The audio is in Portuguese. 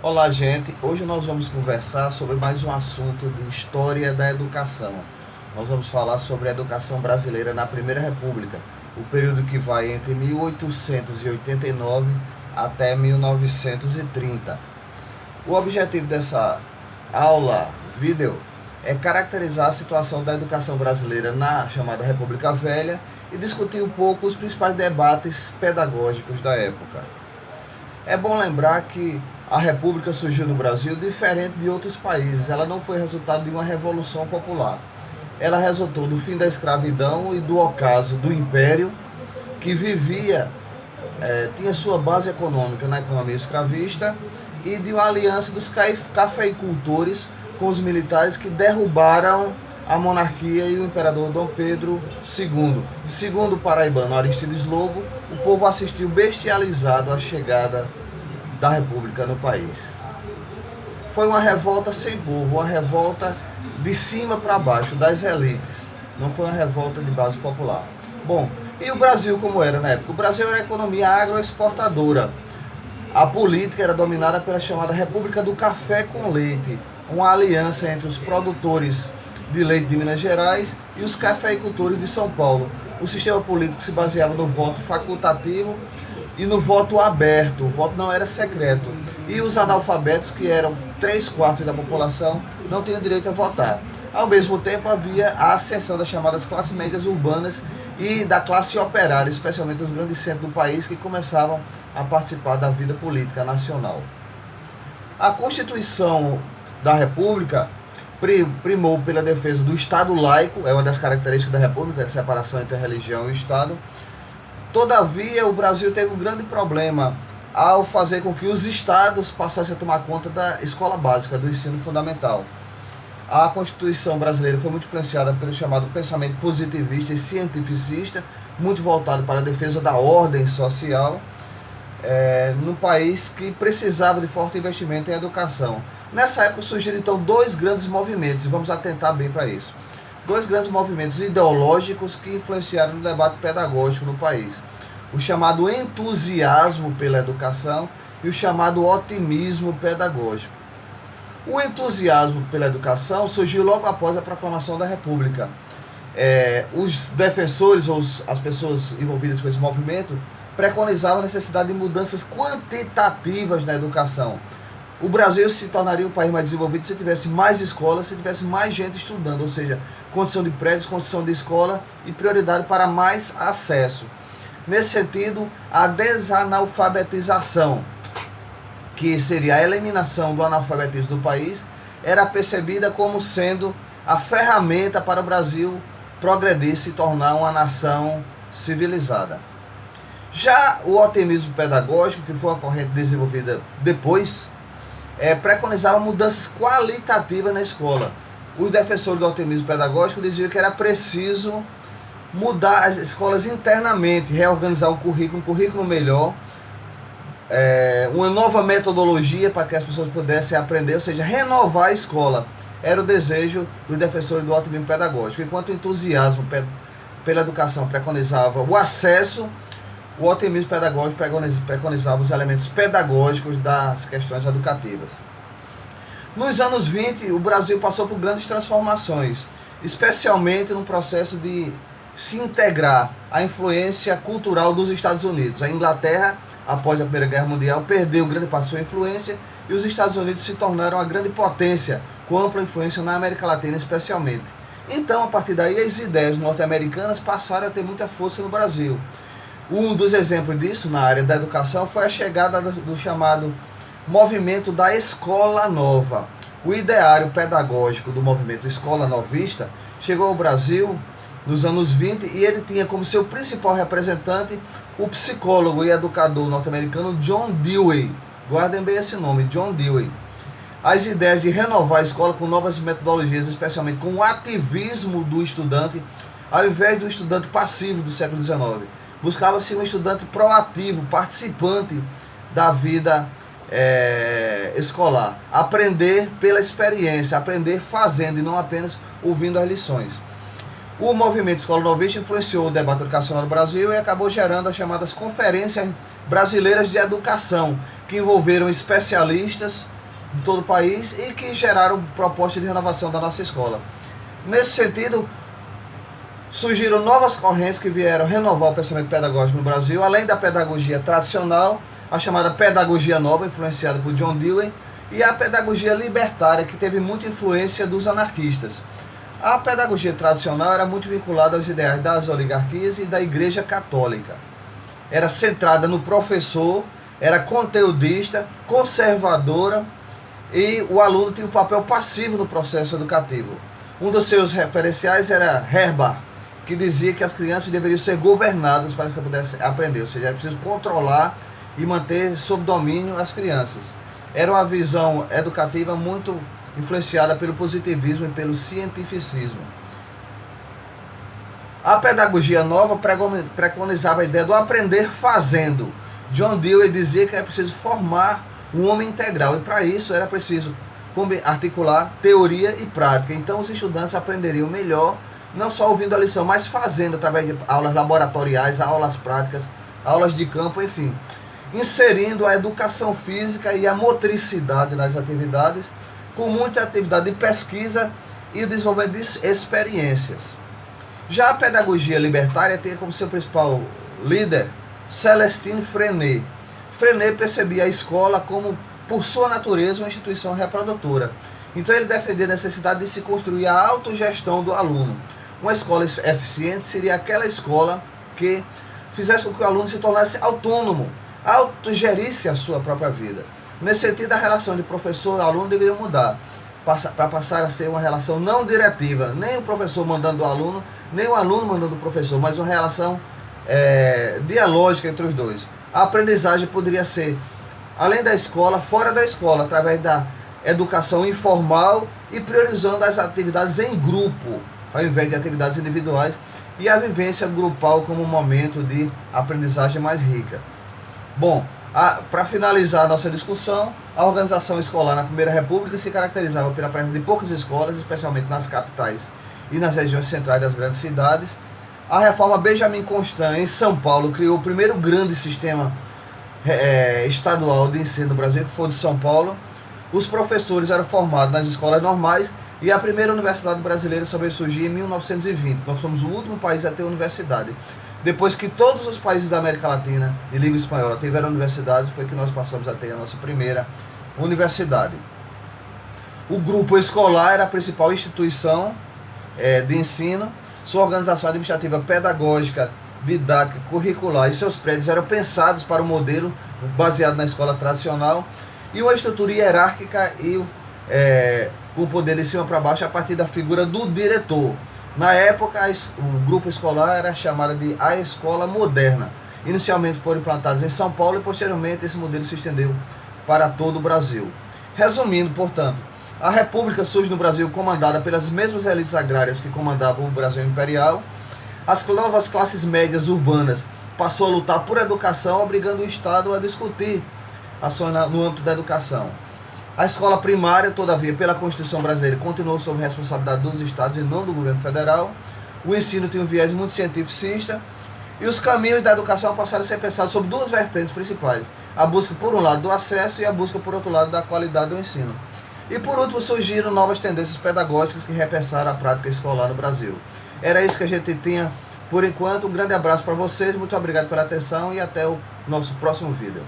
Olá, gente. Hoje nós vamos conversar sobre mais um assunto de história da educação. Nós vamos falar sobre a educação brasileira na Primeira República, o período que vai entre 1889 até 1930. O objetivo dessa aula vídeo é caracterizar a situação da educação brasileira na chamada República Velha e discutir um pouco os principais debates pedagógicos da época. É bom lembrar que a República surgiu no Brasil diferente de outros países. Ela não foi resultado de uma revolução popular. Ela resultou do fim da escravidão e do ocaso do Império, que tinha sua base econômica na economia escravista, e de uma aliança dos cafeicultores com os militares que derrubaram a monarquia e o imperador Dom Pedro II. Segundo o paraibano Aristides Lobo, o povo assistiu bestializado à chegada da República no país. Foi uma revolta sem povo, uma revolta de cima para baixo, das elites. Não foi uma revolta de base popular. Bom, e o Brasil como era na época? O Brasil era a economia agroexportadora. A política era dominada pela chamada República do Café com Leite, uma aliança entre os produtores de leite de Minas Gerais e os cafeicultores de São Paulo. O sistema político se baseava no voto facultativo e no voto aberto. O voto não era secreto. E os analfabetos, que eram 3/4 da população, não tinham direito a votar. Ao mesmo tempo, havia a ascensão das chamadas classes médias urbanas e da classe operária, especialmente nos grandes centros do país, que começavam a participar da vida política nacional. A Constituição da República primou pela defesa do Estado laico, é uma das características da República, a separação entre a religião e o Estado. Todavia, o Brasil teve um grande problema ao fazer com que os estados passassem a tomar conta da escola básica, do ensino fundamental. A Constituição brasileira foi muito influenciada pelo chamado pensamento positivista e cientificista, muito voltado para a defesa da ordem social, num país que precisava de forte investimento em educação. Nessa época surgiram então dois grandes movimentos, e vamos atentar bem para isso. Dois grandes movimentos ideológicos que influenciaram no debate pedagógico no país. O chamado entusiasmo pela educação e o chamado otimismo pedagógico. O entusiasmo pela educação surgiu logo após a proclamação da República. Os defensores ou as pessoas envolvidas com esse movimento preconizavam a necessidade de mudanças quantitativas na educação. O Brasil se tornaria um país mais desenvolvido se tivesse mais escolas, se tivesse mais gente estudando, ou seja, condição de prédios, condição de escola e prioridade para mais acesso. Nesse sentido, a desanalfabetização, que seria a eliminação do analfabetismo do país, era percebida como sendo a ferramenta para o Brasil progredir e se tornar uma nação civilizada. Já o otimismo pedagógico, que foi uma corrente desenvolvida depois, preconizava mudanças qualitativas na escola. Os defensores do otimismo pedagógico diziam que era preciso mudar as escolas internamente, reorganizar um currículo melhor, uma nova metodologia para que as pessoas pudessem aprender, ou seja, renovar a escola. Era o desejo dos defensores do otimismo pedagógico. Enquanto o entusiasmo pela educação preconizava o acesso, o otimismo pedagógico preconizava os elementos pedagógicos das questões educativas. Nos anos 20, o Brasil passou por grandes transformações, especialmente no processo de se integrar à influência cultural dos Estados Unidos. A Inglaterra, após a Primeira Guerra Mundial, perdeu grande parte de sua influência e os Estados Unidos se tornaram uma grande potência, com ampla influência na América Latina especialmente. Então, a partir daí, as ideias norte-americanas passaram a ter muita força no Brasil. Um dos exemplos disso na área da educação foi a chegada do chamado movimento da Escola Nova. O ideário pedagógico do movimento Escola Novista chegou ao Brasil nos anos 20 e ele tinha como seu principal representante o psicólogo e educador norte-americano John Dewey. Guardem bem esse nome, John Dewey. As ideias de renovar a escola com novas metodologias, especialmente com o ativismo do estudante, ao invés do estudante passivo do século XIX. Buscava-se um estudante proativo, participante da vida escolar. Aprender pela experiência, aprender fazendo e não apenas ouvindo as lições. O movimento Escola Novista influenciou o debate educacional no Brasil e acabou gerando as chamadas Conferências Brasileiras de Educação, que envolveram especialistas de todo o país e que geraram propostas de renovação da nossa escola. Nesse sentido, surgiram novas correntes que vieram renovar o pensamento pedagógico no Brasil, além da pedagogia tradicional, a chamada pedagogia nova, influenciada por John Dewey, e a pedagogia libertária, que teve muita influência dos anarquistas. A pedagogia tradicional era muito vinculada aos ideais das oligarquias e da Igreja Católica. Era centrada no professor, era conteudista, conservadora, e o aluno tinha um papel passivo no processo educativo. Um dos seus referenciais era Herbart, que dizia que as crianças deveriam ser governadas para que pudessem aprender, ou seja, era preciso controlar e manter sob domínio as crianças. Era uma visão educativa muito influenciada pelo positivismo e pelo cientificismo. A pedagogia nova preconizava a ideia do aprender fazendo. John Dewey dizia que era preciso formar um homem integral, e para isso era preciso articular teoria e prática. Então os estudantes aprenderiam melhor, não só ouvindo a lição, mas fazendo, através de aulas laboratoriais, aulas práticas, aulas de campo, enfim. Inserindo a educação física e a motricidade nas atividades, com muita atividade de pesquisa e o desenvolvimento de experiências. Já a pedagogia libertária tem como seu principal líder Célestin Freinet. Freinet percebia a escola como, por sua natureza, uma instituição reprodutora. Então ele defendia a necessidade de se construir a autogestão do aluno. Uma escola eficiente seria aquela escola que fizesse com que o aluno se tornasse autônomo, autogerisse a sua própria vida. Nesse sentido, a relação de professor e aluno deveria mudar, para passar a ser uma relação não diretiva, nem o professor mandando o aluno, nem o aluno mandando o professor, mas uma relação dialógica entre os dois. A aprendizagem poderia ser, além da escola, fora da escola, através da educação informal e priorizando as atividades em grupo, ao invés de atividades individuais, e a vivência grupal como um momento de aprendizagem mais rica. Bom, para finalizar a nossa discussão, a organização escolar na Primeira República se caracterizava pela presença de poucas escolas, especialmente nas capitais e nas regiões centrais das grandes cidades. A reforma Benjamin Constant, em São Paulo, criou o primeiro grande sistema estadual de ensino do Brasil, que foi o de São Paulo. Os professores eram formados nas escolas normais e a primeira universidade brasileira só veio surgir em 1920. Nós somos o último país a ter universidade. Depois que todos os países da América Latina e língua espanhola tiveram universidades, foi que nós passamos a ter a nossa primeira universidade. O grupo escolar era a principal instituição de ensino. Sua organização administrativa, pedagógica, didática, curricular e seus prédios eram pensados para o modelo baseado na escola tradicional, e uma estrutura hierárquica e com poder de cima para baixo a partir da figura do diretor. Na época, o grupo escolar era chamado de a escola moderna. Inicialmente foram implantados em São Paulo e posteriormente esse modelo se estendeu para todo o Brasil. Resumindo, portanto, a República surge no Brasil comandada pelas mesmas elites agrárias que comandavam o Brasil imperial. As novas classes médias urbanas passou a lutar por educação, obrigando o Estado a discutir ações no âmbito da educação. A escola primária, todavia, pela Constituição brasileira, continuou sob responsabilidade dos estados e não do governo federal. O ensino tinha um viés muito cientificista e os caminhos da educação passaram a ser pensados sobre duas vertentes principais: a busca, por um lado, do acesso e a busca, por outro lado, da qualidade do ensino. E, por último, surgiram novas tendências pedagógicas que repensaram a prática escolar no Brasil. Era isso que a gente tinha por enquanto. Um grande abraço para vocês, muito obrigado pela atenção e até o nosso próximo vídeo.